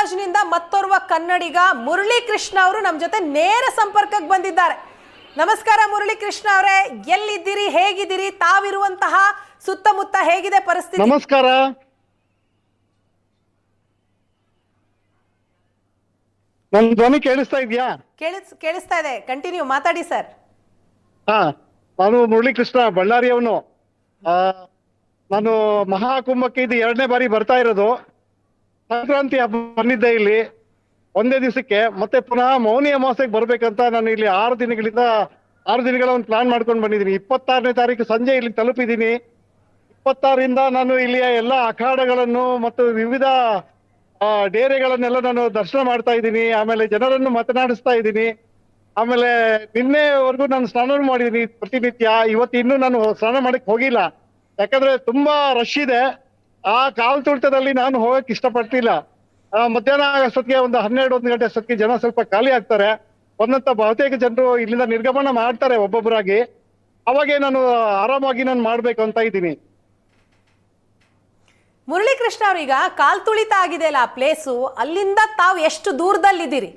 ಚಾಮರಾಜನಿಂದ ಮತ್ತೋರ್ವ ಕನ್ನಡಿಗ ಮುರಳಿ ಕೃಷ್ಣ ಅವರು ನಮ್ಮ ಜೊತೆ ನೇರ ಸಂಪರ್ಕಕ್ಕೆ ಬಂದಿದ್ದಾರೆ. ನಮಸ್ಕಾರ ಮುರಳಿ ಕೃಷ್ಣ ಅವರೇ, ಎಲ್ಲಿದ್ದೀರಿ, ಹೇಗಿದ್ದೀರಿ, ತಾವಿರುವಂತಹ ಸುತ್ತಮುತ್ತ ಹೇಗಿದೆ ಪರಿಸ್ಥಿತಿ? ನಮಸ್ಕಾರ. ನನ್ನ ಧ್ವನಿ ಕೇಳಿಸ್ತಾ ಇದೆಯಾ? ಕೇಳಿಸ್ತಾ ಇದೆ, ಕಂಟಿನ್ಯೂ ಮಾತಾಡಿ ಸರ್. ನಾನು ಮುರಳಿ ಕೃಷ್ಣ, ಬಳ್ಳಾರಿಯವನು. ನಾನು ಮಹಾಕುಂಭಕ್ಕೆ ಇದು 2ನೇ ಬಾರಿ ಬರ್ತಾ ಇರೋದು. ಸಂಕ್ರಾಂತಿ ಹಬ್ಬ ಬಂದಿದ್ದೆ ಇಲ್ಲಿ ಒಂದೇ ದಿವಸಕ್ಕೆ, ಮತ್ತೆ ಪುನಃ ಮೌನಿ ಅಮಾವಾಸ್ಯೆಗೆ ಬರ್ಬೇಕಂತ ನಾನು ಇಲ್ಲಿ 6 ದಿನಗಳ ಒಂದು ಪ್ಲಾನ್ ಮಾಡ್ಕೊಂಡು ಬಂದಿದ್ದೀನಿ. 26ನೇ ತಾರೀಕು ಸಂಜೆ ಇಲ್ಲಿ ತಲುಪಿದ್ದೀನಿ. 26ರಿಂದ ನಾನು ಇಲ್ಲಿಯ ಎಲ್ಲ ಅಖಾಡಗಳನ್ನು ಮತ್ತು ವಿವಿಧ ಡೇರೆಗಳನ್ನೆಲ್ಲ ನಾನು ದರ್ಶನ ಮಾಡ್ತಾ ಇದ್ದೀನಿ. ಆಮೇಲೆ ಜನರನ್ನು ಮಾತನಾಡಿಸ್ತಾ ಇದ್ದೀನಿ. ಆಮೇಲೆ ನಿನ್ನೆವರೆಗೂ ನಾನು ಸ್ನಾನ ಮಾಡಿದ್ದೀನಿ ಪ್ರತಿನಿತ್ಯ. ಇವತ್ತು ಇನ್ನೂ ನಾನು ಸ್ನಾನ ಮಾಡಕ್ ಹೋಗಿಲ್ಲ, ಯಾಕಂದ್ರೆ ತುಂಬಾ ರಶ್ ಇದೆ. ಆ ಕಾಲ್ ತುಳಿತದಲ್ಲಿ ನಾನು ಹೋಗಕ್ ಇಷ್ಟಪಡ್ತಿಲ್ಲ. ಮಧ್ಯಾಹ್ನ ಅಷ್ಟೊತ್ತಿಗೆ ಒಂದು 12-1 ಗಂಟೆ ಅಷ್ಟೊತ್ತಿಗೆ ಜನ ಸ್ವಲ್ಪ ಖಾಲಿ ಆಗ್ತಾರೆ. ಒಂದಂತ ಬಹುತೇಕ ಜನರು ಇಲ್ಲಿಂದ ನಿರ್ಗಮನ ಮಾಡ್ತಾರೆ ಒಬ್ಬೊಬ್ಬರಾಗಿ. ಅವಾಗೆ ನಾನು ಆರಾಮಾಗಿ ನಾನು ಮಾಡ್ಬೇಕು ಅಂತ ಇದ್ದೀನಿ. ಮುರಳಿ ಕೃಷ್ಣ ಅವ್ರೀಗ ಕಾಲ್ ತುಳಿತ ಆಗಿದೆ ಅಲ್ಲ ಆ ಪ್ಲೇಸು, ಅಲ್ಲಿಂದ ತಾವು ಎಷ್ಟು ದೂರದಲ್ಲಿದ್ದೀರಿ?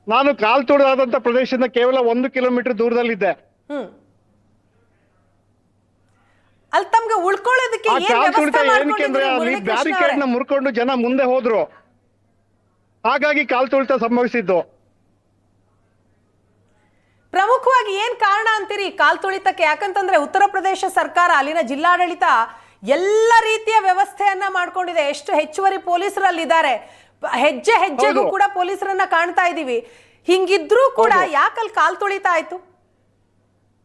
ನಾನು ಕಾಲ್ ತುಳಿದಾದಂತ ಪ್ರದೇಶದಿಂದ ಕೇವಲ 1 ಕಿಲೋಮೀಟರ್ ದೂರದಲ್ಲಿದ್ದೆ. ಅಲ್ಲಿ ತಮ್ಗೆ ಉಳ್ಕೊಳ್ಳೋದಕ್ಕೆ ಅಲ್ಲಿ ಬ್ಯಾರಿಕೇಡ್ ನ ಮುರ್ಕೊಂಡು ಜನ ಮುಂದೆ ಹೋದ್ರು, ಹಾಗಾಗಿ ಕಾಲ್ ತುಳಿತ ಸಂಭವಿಸಿದ್ದು. ಪ್ರಮುಖವಾಗಿ ಏನ್ ಕಾರಣ ಅಂತೀರಿ ಕಾಲ್ ತುಳಿತಕ್ಕೆ? ಯಾಕಂತಂದ್ರೆ ಉತ್ತರ ಪ್ರದೇಶ ಸರ್ಕಾರ, ಅಲ್ಲಿನ ಜಿಲ್ಲಾಡಳಿತ ಎಲ್ಲ ರೀತಿಯ ವ್ಯವಸ್ಥೆಯನ್ನ ಮಾಡ್ಕೊಂಡಿದೆ. ಎಷ್ಟು ಹೆಚ್ಚುವರಿ ಪೊಲೀಸರು ಅಲ್ಲಿದ್ದಾರೆ, ಹೆಜ್ಜೆ ಹೆಜ್ಜೆಗೂ ಕೂಡ ಪೊಲೀಸರನ್ನ ಕಾಣ್ತಾ ಇದೀವಿ. ಹಿಂಗಿದ್ರೂ ಕೂಡ ಯಾಕಲ್ಲಿ ಕಾಲ್ ತುಳಿತ ಆಯ್ತು?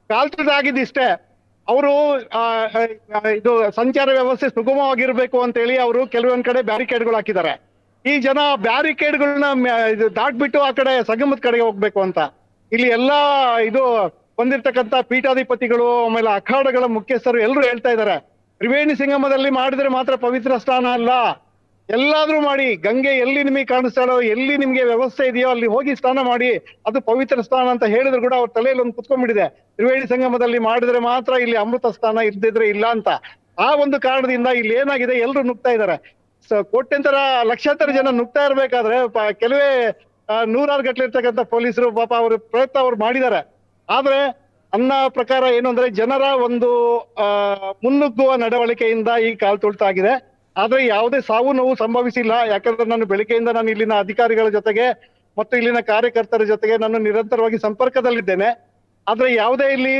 ಕಾಲ್ ತುಳಿತ ಆಗಿದ್ದಿಷ್ಟೇ, ಅವರು ಇದು ಸಂಚಾರ ವ್ಯವಸ್ಥೆ ಸುಗಮವಾಗಿರ್ಬೇಕು ಅಂತ ಹೇಳಿ ಅವರು ಕೆಲವೊಂದ್ ಕಡೆ ಬ್ಯಾರಿಕೇಡ್ಗಳು ಹಾಕಿದ್ದಾರೆ. ಈ ಜನ ಬ್ಯಾರಿಕೇಡ್ಗಳನ್ನ ದಾಟ್ಬಿಟ್ಟು ಆ ಕಡೆ ಸಂಗಮದ ಕಡೆಗೆ ಹೋಗ್ಬೇಕು ಅಂತ ಇಲ್ಲಿ ಎಲ್ಲಾ ಇದು ಬಂದಿರ್ತಕ್ಕಂಥ ಪೀಠಾಧಿಪತಿಗಳು, ಆಮೇಲೆ ಅಖಾಡಗಳ ಮುಖ್ಯಸ್ಥರು ಎಲ್ಲರೂ ಹೇಳ್ತಾ ಇದ್ದಾರೆ, ತ್ರಿವೇಣಿ ಸಂಗಮದಲ್ಲಿ ಮಾಡಿದ್ರೆ ಮಾತ್ರ ಪವಿತ್ರ ಸ್ನಾನ ಅಲ್ಲ, ಎಲ್ಲಾದ್ರೂ ಮಾಡಿ, ಗಂಗೆ ಎಲ್ಲಿ ನಿಮಗೆ ಕಾಣಿಸ್ತಾಳೋ, ಎಲ್ಲಿ ನಿಮ್ಗೆ ವ್ಯವಸ್ಥೆ ಇದೆಯೋ ಅಲ್ಲಿ ಹೋಗಿ ಸ್ನಾನ ಮಾಡಿ, ಅದು ಪವಿತ್ರ ಸ್ನಾನ ಅಂತ ಹೇಳಿದ್ರು ಕೂಡ ಅವ್ರ ತಲೆಯಲ್ಲಿ ಒಂದು ಕುತ್ಕೊಂಡ್ಬಿಟ್ಟಿದೆ. ತ್ರಿವೇಣಿ ಸಂಗಮದಲ್ಲಿ ಮಾಡಿದ್ರೆ ಮಾತ್ರ ಇಲ್ಲಿ ಅಮೃತ ಸ್ನಾನ, ಇರ್ದಿದ್ರೆ ಇಲ್ಲ ಅಂತ. ಆ ಒಂದು ಕಾರಣದಿಂದ ಇಲ್ಲಿ ಏನಾಗಿದೆ, ಎಲ್ರು ನುಗ್ತಾ ಇದ್ದಾರೆ. ಕೋಟ್ಯಂತರ ಲಕ್ಷಾಂತರ ಜನ ನುಗ್ತಾ ಇರ್ಬೇಕಾದ್ರೆ ಕೆಲವೇ 100 ಗಟ್ಟಲೆ ಇರ್ತಕ್ಕಂಥ ಪೊಲೀಸರು ಪಾಪ ಅವ್ರ ಪ್ರಯತ್ನ ಅವ್ರು ಮಾಡಿದ್ದಾರೆ. ಆದ್ರೆ ನನ್ನ ಪ್ರಕಾರ ಏನು ಅಂದ್ರೆ, ಜನರ ಒಂದು ಮುನ್ನುಗ್ಗುವ ನಡವಳಿಕೆಯಿಂದ ಈ ಕಾಲ್ ತುಳಿತ ಆಗಿದೆ. ಆದ್ರೆ ಯಾವುದೇ ಸಾವು ನೋವು ಸಂಭವಿಸಿಲ್ಲ. ಯಾಕಂದ್ರೆ ನಾನು ಬೆಳಿಗ್ಗೆಯಿಂದ ನಾನು ಇಲ್ಲಿನ ಅಧಿಕಾರಿಗಳ ಜೊತೆಗೆ ಮತ್ತು ಇಲ್ಲಿನ ಕಾರ್ಯಕರ್ತರ ಜೊತೆಗೆ ನಾನು ನಿರಂತರವಾಗಿ ಸಂಪರ್ಕದಲ್ಲಿದ್ದೇನೆ. ಆದ್ರೆ ಯಾವುದೇ ಇಲ್ಲಿ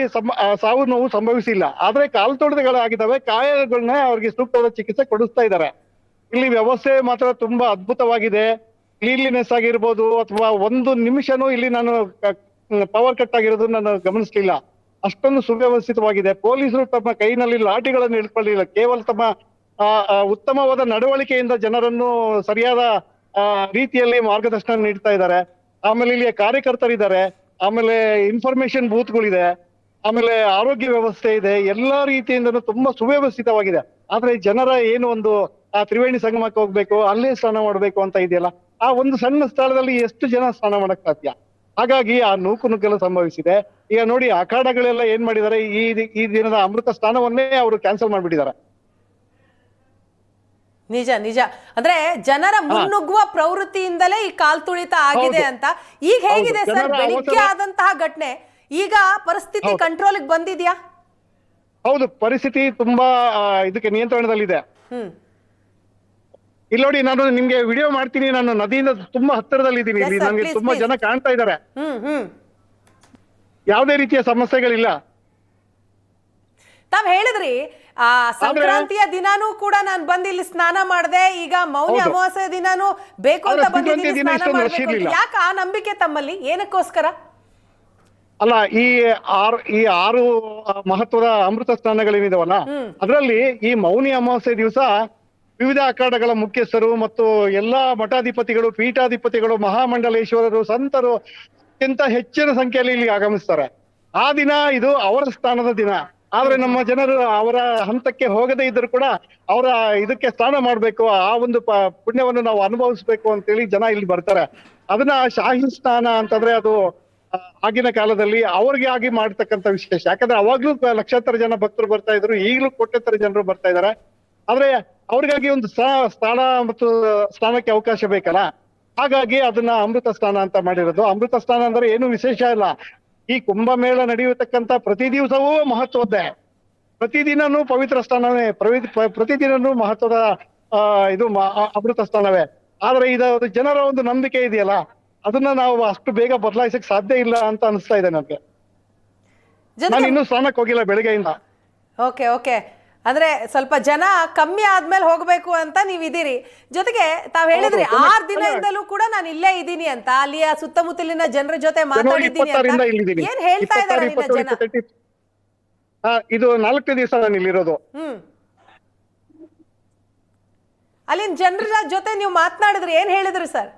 ಸಾವು ನೋವು ಸಂಭವಿಸಿಲ್ಲ. ಆದ್ರೆ ಕಾಲ್ ತುಳಿತಗಳಾಗಿದ್ದಾವೆ, ಕಾಯಗಳನ್ನ ಅವ್ರಿಗೆ ಸೂಕ್ತವಾದ ಚಿಕಿತ್ಸೆ ಕೊಡಿಸ್ತಾ ಇದ್ದಾರೆ. ಇಲ್ಲಿ ವ್ಯವಸ್ಥೆ ಮಾತ್ರ ತುಂಬಾ ಅದ್ಭುತವಾಗಿದೆ. ಕ್ಲೀನ್ಲಿನೆಸ್ ಆಗಿರ್ಬೋದು, ಅಥವಾ 1 ನಿಮಿಷನೂ ಇಲ್ಲಿ ನಾನು ಪವರ್ ಕಟ್ ಆಗಿರೋದು ನಾನು ಗಮನಿಸ್ಲಿಲ್ಲ. ಅಷ್ಟೊಂದು ಸುವ್ಯವಸ್ಥಿತವಾಗಿದೆ. ಪೊಲೀಸರು ತಮ್ಮ ಕೈನಲ್ಲಿ ಲಾಠಿಗಳನ್ನು ಹಿಡ್ಕೊಳ್ಳಿಲ್ಲ, ಕೇವಲ ತಮ್ಮ ಉತ್ತಮವಾದ ನಡವಳಿಕೆಯಿಂದ ಜನರನ್ನು ಸರಿಯಾದ ರೀತಿಯಲ್ಲಿ ಮಾರ್ಗದರ್ಶನ ನೀಡ್ತಾ ಇದ್ದಾರೆ. ಆಮೇಲೆ ಇಲ್ಲಿ ಕಾರ್ಯಕರ್ತರಿದ್ದಾರೆ, ಆಮೇಲೆ ಇನ್ಫಾರ್ಮೇಶನ್ ಬೂತ್ಗಳಿದೆ, ಆಮೇಲೆ ಆರೋಗ್ಯ ವ್ಯವಸ್ಥೆ ಇದೆ. ಎಲ್ಲಾ ರೀತಿಯಿಂದನೂ ತುಂಬಾ ಸುವ್ಯವಸ್ಥಿತವಾಗಿದೆ. ಆದ್ರೆ ಜನರ ಏನು ಒಂದು ಆ ತ್ರಿವೇಣಿ ಸಂಗಮಕ್ಕೆ ಹೋಗ್ಬೇಕು, ಅಲ್ಲೇ ಸ್ನಾನ ಮಾಡ್ಬೇಕು ಅಂತ ಇದೆಯಲ್ಲ, ಆ ಒಂದು ಸಣ್ಣ ಸ್ಥಳದಲ್ಲಿ ಎಷ್ಟು ಜನ ಸ್ನಾನ ಮಾಡಕ್ ಸಾಧ್ಯ? ಹಾಗಾಗಿ ಆ ನೂಕುನುಗ್ಗಲು ಸಂಭವಿಸಿದೆ. ಈಗ ನೋಡಿ, ಅಖಾಡಗಳೆಲ್ಲ ಏನ್ ಮಾಡಿದ್ದಾರೆ, ಈ ದಿನದ ಅಮೃತ ಸ್ನಾನವನ್ನೇ ಅವರು ಕ್ಯಾನ್ಸಲ್ ಮಾಡ್ಬಿಟ್ಟಿದ್ದಾರೆ. ನಿಜ ನಿಜ. ಅಂದ್ರೆ ಜನರ ಮುನ್ನುಗ್ಗುವ ಪ್ರವೃತ್ತಿಯಿಂದಲೇ ಈ ಕಾಲ್ ತುಳಿತ ಆಗಿದೆ ಅಂತ. ಈಗ ಹೇಗಿದೆ ಸರ್ ಬೆಳಿಗ್ಗೆ ಆದಂತಹ ಘಟನೆ? ಈಗ ಪರಿಸ್ಥಿತಿ ಕಂಟ್ರೋಲ್ಗೆ ಬಂದಿದ್ಯಾ? ಹೌದು, ಪರಿಸ್ಥಿತಿ ತುಂಬಾ ಇದಕ್ಕೆ ನಿಯಂತ್ರಣದಲ್ಲಿದೆ. ಇಲ್ಲಿ ನೋಡಿ, ನಾನು ನಿಮ್ಗೆ ವಿಡಿಯೋ ಮಾಡ್ತೀನಿ. ನಾನು ನದಿಯಿಂದ ತುಂಬಾ ಹತ್ತಿರದಲ್ಲಿದ್ದೀನಿ. ಇಲ್ಲಿ ನನಗೆ ತುಂಬಾ ಜನ ಕಾಣ್ತಾ ಇದ್ದಾರೆ. ಯಾವುದೇ ರೀತಿಯ ಸಮಸ್ಯೆಗಳಿಲ್ಲ. ತಾವ್ ಹೇಳಿದ್ರಿ ಸಂಕ್ರಾಂತಿಯ ದಿನಾನೂ ಕೂಡ ನಾನು ಬಂದು ಇಲ್ಲಿ ಸ್ನಾನ ಮಾಡಿದೆ, ಈಗ ಮೌನಿ ಅಮಾವಾಸ್ಯೆ ದಿನಾನು ಬೇಕು ಅಂತ ಬಂದಿದ್ದೀನಿ ಸ್ನಾನ ಮಾಡ್ಬೇಕು. ಯಾಕೆ ಆ ನಂಬಿಕೆ ತಮ್ಮಲ್ಲಿ? ಏನಕ್ಕೋಸ್ಕರ? ಅಲ್ಲ, ಈ 6 ಮಹತ್ವದ ಅಮೃತ ಸ್ನಾನಗಳೇನಿದಾವಲ್ಲ, ಅದರಲ್ಲಿ ಈ ಮೌನಿ ಅಮಾವಾಸ್ಯೆ ದಿವಸ ವಿವಿಧ ಅಖಾಡಗಳ ಮುಖ್ಯಸ್ಥರು ಮತ್ತು ಎಲ್ಲಾ ಮಠಾಧಿಪತಿಗಳು, ಪೀಠಾಧಿಪತಿಗಳು, ಮಹಾಮಂಡಲೇಶ್ವರರು, ಸಂತರು ಅತ್ಯಂತ ಹೆಚ್ಚಿನ ಸಂಖ್ಯೆಯಲ್ಲಿ ಇಲ್ಲಿ ಆಗಮಿಸ್ತಾರೆ. ಆ ದಿನ ಇದು ಅವರ ಸ್ಥಾನದ ದಿನ. ಆದ್ರೆ ನಮ್ಮ ಜನರು ಅವರ ಹಂತಕ್ಕೆ ಹೋಗದೇ ಇದ್ರು ಕೂಡ ಅವರ ಇದಕ್ಕೆ ಸ್ನಾನ ಮಾಡ್ಬೇಕು, ಆ ಒಂದು ಪುಣ್ಯವನ್ನು ನಾವು ಅನುಭವಿಸ್ಬೇಕು ಅಂತೇಳಿ ಜನ ಇಲ್ಲಿ ಬರ್ತಾರೆ. ಅದನ್ನ ಶಾಹಿ ಸ್ನಾನ ಅಂತಂದ್ರೆ ಅದು ಆಗಿನ ಕಾಲದಲ್ಲಿ ಅವ್ರಿಗೆ ಆಗಿ ಮಾಡ್ತಕ್ಕಂಥ ವಿಶೇಷ. ಯಾಕಂದ್ರೆ ಅವಾಗ್ಲೂ ಲಕ್ಷಾಂತರ ಜನ ಭಕ್ತರು ಬರ್ತಾ ಇದ್ರು, ಈಗಲೂ ಕೋಟ್ಯಂತರ ಜನರು ಬರ್ತಾ ಇದಾರೆ. ಆದ್ರೆ ಅವ್ರಿಗಾಗಿ ಒಂದು ಸ್ಥಾನ ಮತ್ತು ಸ್ಥಾನಕ್ಕೆ ಅವಕಾಶ ಬೇಕಲ್ಲ, ಹಾಗಾಗಿ ಅದನ್ನ ಅಮೃತ ಸ್ನಾನ ಅಂತ ಮಾಡಿರೋದು. ಅಮೃತ ಸ್ನಾನ ಅಂದ್ರೆ ಏನು ವಿಶೇಷ ಇಲ್ಲ. ಈ ಕುಂಭಮೇಳ ನಡೆಯತಕ್ಕಂತ ಪ್ರತಿ ದಿವಸವೂ ಮಹತ್ವದ್ದೇ, ಪ್ರತಿದಿನನೂ ಪವಿತ್ರ ಸ್ಥಾನವೇ, ಪ್ರತಿದಿನನೂ ಮಹತ್ವದ ಇದು ಅಮೃತ ಸ್ಥಾನವೇ. ಆದ್ರೆ ಇದು ಜನರ ಒಂದು ನಂಬಿಕೆ ಇದೆಯಲ್ಲ, ಅದನ್ನ ನಾವು ಅಷ್ಟು ಬೇಗ ಬದಲಾಯಿಸಕ್ ಸಾಧ್ಯ ಇಲ್ಲ ಅಂತ ಅನಿಸ್ತಾ ಇದೆ ನನಗೆ. ನಾನು ಇನ್ನೂ ಸ್ನಾನಕ್ಕೆ ಹೋಗಿಲ್ಲ ಬೆಳಗ್ಗೆಯಿಂದ. ಓಕೆ ಓಕೆ, ಅಂದ್ರೆ ಸ್ವಲ್ಪ ಜನ ಕಮ್ಮಿ ಆದ್ಮೇಲೆ ಹೋಗ್ಬೇಕು ಅಂತ ನೀವಿದ್ದೀರಿ. ಜೊತೆಗೆ ತಾವ್ ಹೇಳಿದ್ರಿ 6 ದಿನದಿಂದಲೂ ಕೂಡ ನಾನು ಇಲ್ಲೇ ಇದ್ದೀನಿ ಅಂತ, ಅಲ್ಲಿಯ ಸುತ್ತಮುತ್ತಲಿನ ಜನರ ಜೊತೆ ಮಾತಾಡಿದ್ದೀನಿ ಅಂತ. ಏನ್ ಹೇಳ್ತಾ ಇದ್ದಾರೆ ಜನ? ಇದು 4 ದಿವಸ ನಾನು ಇಲ್ಲಿರೋದು. ಅಲ್ಲಿನ ಜನರ ಜೊತೆ ನೀವು ಮಾತನಾಡಿದ್ರಿ, ಏನ್ ಹೇಳಿದ್ರಿ ಸರ್?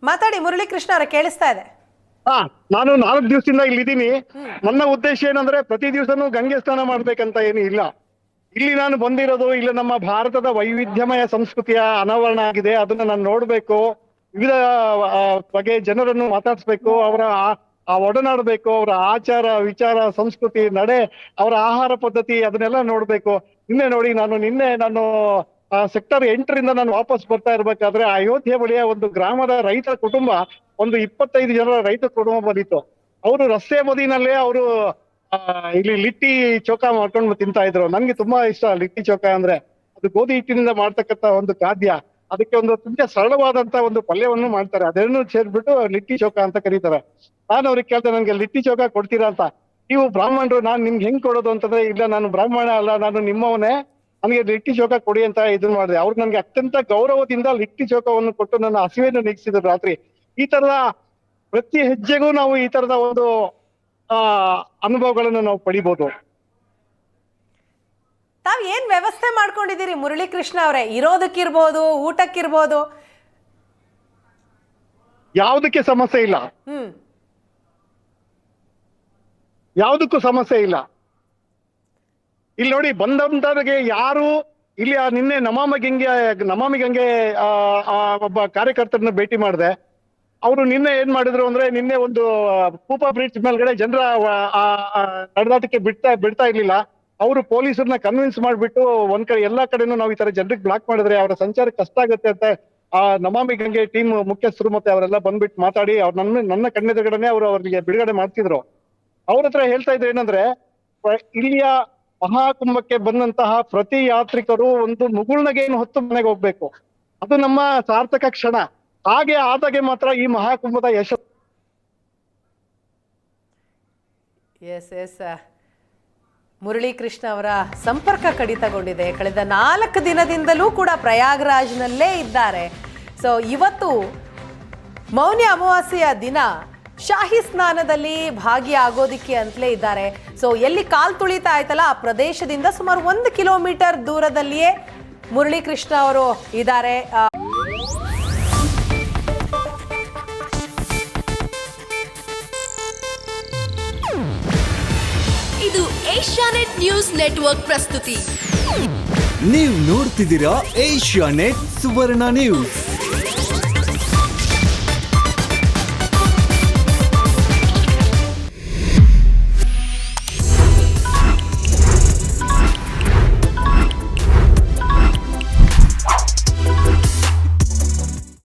ಮಾತಾಡಿ ಮುರಳೀಕೃಷ್ಣ ಅವರ, ಕೇಳಿಸ್ತಾ ಇದೆ. ನಾನು 4 ದಿವಸದಿಂದ ಇಲ್ಲಿದ್ದೀನಿ. ನನ್ನ ಉದ್ದೇಶ ಏನಂದ್ರೆ ಪ್ರತಿ ದಿವಸನೂ ಗಂಗೆ ಸ್ನಾನ ಮಾಡ್ಬೇಕಂತ ಏನು ಇಲ್ಲ. ಇಲ್ಲಿ ನಾನು ಬಂದಿರೋದು, ಇಲ್ಲಿ ನಮ್ಮ ಭಾರತದ ವೈವಿಧ್ಯಮಯ ಸಂಸ್ಕೃತಿಯ ಅನಾವರಣ ಆಗಿದೆ. ಅದನ್ನ ನಾನು ನೋಡ್ಬೇಕು, ವಿವಿಧ ಬಗೆ ಜನರನ್ನು ಮಾತಾಡಿಸ್ಬೇಕು, ಅವರ ಒಡನಾಡ್ಬೇಕು, ಅವರ ಆಚಾರ ವಿಚಾರ ಸಂಸ್ಕೃತಿ ನಡೆ, ಅವರ ಆಹಾರ ಪದ್ಧತಿ ಅದನ್ನೆಲ್ಲ ನೋಡ್ಬೇಕು. ನಿನ್ನೆ ನಾನು ಸೆಕ್ಟರ್ 8ರಿಂದ ನಾನು ವಾಪಸ್ ಬರ್ತಾ ಇರ್ಬೇಕಾದ್ರೆ ಅಯೋಧ್ಯೆ ಬಳಿಯ ಒಂದು ಗ್ರಾಮದ ರೈತರ ಕುಟುಂಬ, ಒಂದು 25 ಜನರ ರೈತ ಕುಟುಂಬ ಬಂದಿತ್ತು. ಅವರು ರಸ್ತೆ ಬದಿನಲ್ಲೇ ಅವರು ಇಲ್ಲಿ ಲಿಟ್ಟಿ ಚೋಕ ಮಾಡ್ಕೊಂಡು ತಿಂತಾ ಇದ್ರು. ನನ್ಗೆ ತುಂಬಾ ಇಷ್ಟ ಲಿಟ್ಟಿ ಚೋಕ ಅಂದ್ರೆ. ಅದು ಗೋಧಿ ಹಿಟ್ಟಿನಿಂದ ಮಾಡ್ತಕ್ಕಂತ ಒಂದು ಖಾದ್ಯ. ಅದಕ್ಕೆ ಒಂದು ತುಂಬಾ ಸರಳವಾದಂತ ಒಂದು ಪಲ್ಯವನ್ನು ಮಾಡ್ತಾರೆ, ಅದನ್ನು ಸೇರ್ಬಿಟ್ಟು ಲಿಟ್ಟಿ ಚೋಕ ಅಂತ ಕರೀತಾರೆ. ನಾನು ಅವ್ರಿಗೆ ಕೇಳ್ದೆ, ನನ್ಗೆ ಲಿಟ್ಟಿ ಚೋಕ ಕೊಡ್ತೀರಾ ಅಂತ. ನೀವು ಬ್ರಾಹ್ಮಣರು, ನಾನ್ ನಿಮ್ಗೆ ಹೆಂಗ್ ಕೊಡೋದು ಅಂತಂದ್ರೆ, ಇಲ್ಲ ನಾನು ಬ್ರಾಹ್ಮಣ ಅಲ್ಲ, ನಾನು ನಿಮ್ಮವನೇ, ನನಗೆ ಲಿಟ್ಟಿ ಚೋಕ ಕೊಡಿ ಅಂತ ಇದನ್ನ ಮಾಡಿದೆ. ಅವ್ರು ನನ್ಗೆ ಅತ್ಯಂತ ಗೌರವದಿಂದ ಲಿಟ್ಟಿ ಚೋಕವನ್ನು ಕೊಟ್ಟು ನನ್ನ ಹಸಿವೆಯನ್ನು ನೀಗಿಸಿದ್ರು ರಾತ್ರಿ. ಈ ತರದ ಪ್ರತಿ ಹೆಜ್ಜೆಗೂ ನಾವು ಈ ತರದ ಒಂದು ಅನುಭವಗಳನ್ನು ನಾವು ಪಡಿಬಹುದು. ತಾವ್ ಏನ್ ವ್ಯವಸ್ಥೆ ಮಾಡ್ಕೊಂಡಿದ್ದೀರಿ ಮುರಳೀಕೃಷ್ಣ ಅವರೇ? ಇರೋದಕ್ಕಿರ್ಬೋದು, ಊಟಕ್ಕಿರ್ಬೋದು, ಯಾವುದಕ್ಕೆ ಸಮಸ್ಯೆ ಇಲ್ಲ, ಯಾವುದಕ್ಕೂ ಸಮಸ್ಯೆ ಇಲ್ಲ. ಇಲ್ಲಿ ನೋಡಿ, ಬಂದಂತವ್ರಿಗೆ ಯಾರು ಇಲ್ಲಿ ನಿನ್ನೆ ನಮಾಮಿ ಗಂಗೆ ಒಬ್ಬ ಕಾರ್ಯಕರ್ತರನ್ನ ಭೇಟಿ ಮಾಡಿದೆ. ಅವರು ನಿನ್ನೆ ಏನ್ ಮಾಡಿದ್ರು ಅಂದ್ರೆ, ನಿನ್ನೆ ಒಂದು ಕೂಪ ಬ್ರಿಡ್ಜ್ ಮೇಲ್ಗಡೆ ಜನರ ನಡೆದಾಟಕ್ಕೆ ಬಿಡ್ತಾ ಇರ್ಲಿಲ್ಲ. ಅವರು ಪೊಲೀಸರನ್ನ ಕನ್ವಿನ್ಸ್ ಮಾಡ್ಬಿಟ್ಟು ಒಂದ್ ಕಡೆ ಎಲ್ಲಾ ಕಡೆನೂ ನಾವು ಈ ತರ ಜನರಿಗೆ ಬ್ಲಾಕ್ ಮಾಡಿದ್ರೆ ಅವರ ಸಂಚಾರ ಕಷ್ಟ ಆಗುತ್ತೆ ಅಂತ ನಮಾಮಿ ಗಂಗೆ ಟೀಮ್ ಮುಖ್ಯಸ್ಥರು ಮತ್ತೆ ಅವರೆಲ್ಲ ಬಂದ್ಬಿಟ್ಟು ಮಾತಾಡಿ ನನ್ನ ಕಣ್ಣೆದುರುಗಡೆನೆ ಅವರು ಅವರಿಗೆ ಬಿಡುಗಡೆ ಮಾಡ್ತಿದ್ರು. ಅವ್ರ ಹತ್ರ ಹೇಳ್ತಾ ಇದ್ರು ಏನಂದ್ರೆ, ಇಲ್ಲಿಯ ಮಹಾಕುಂಭಕ್ಕೆ ಬಂದಂತಹ ಪ್ರತಿ ಯಾತ್ರಿಕರು ಒಂದು ಮುಗುಳ್ನಗೆಯನ್ನು ಹೊತ್ತು ಮನೆಗೆ ಹೋಗ್ಬೇಕು. ಅದು ನಮ್ಮ ಸಾರ್ಥಕ ಕ್ಷಣ. ಹಾಗೆ ಆದಾಗೆ ಮಾತ್ರ ಈ ಮಹಾಕುಂಭದ ಯಶಸ್ಸು. ಎಸ್ ಮುರಳೀಕೃಷ್ಣ ಅವರ ಸಂಪರ್ಕ ಕಡಿತಗೊಂಡಿದೆ. ಕಳೆದ 4 ದಿನದಿಂದಲೂ ಕೂಡ ಪ್ರಯಾಗ್ರಾಜ್ನಲ್ಲೇ ಇದ್ದಾರೆ. ಸೊ ಇವತ್ತು ಮೌನಿ ಅಮಾವಾಸ್ಯೆಯ ದಿನ ಶಾಹಿ ಸ್ನಾನದಲ್ಲಿ ಭಾಗಿಯಾಗೋದಿಕ್ಕೆ ಅಂತಲೇ ಇದ್ದಾರೆ. ಸೊ ಎಲ್ಲಿ ಕಾಲ್ ತುಳಿತಾ ಆಯ್ತಲ್ಲ, ಆ ಪ್ರದೇಶದಿಂದ ಸುಮಾರು 1 ಕಿಲೋಮೀಟರ್ ದೂರದಲ್ಲಿಯೇ ಮುರಳೀಕೃಷ್ಣ ಅವರು ಇದ್ದಾರೆ. ಇದು ಏಷ್ಯಾನೆಟ್ ನ್ಯೂಸ್ ನೆಟ್ವರ್ಕ್ ಪ್ರಸ್ತುತಿ. ನೀವು ನೋಡ್ತಿದ್ದೀರಾ ಏಷ್ಯಾನೆಟ್ ಸುವರ್ಣ ನ್ಯೂಸ್.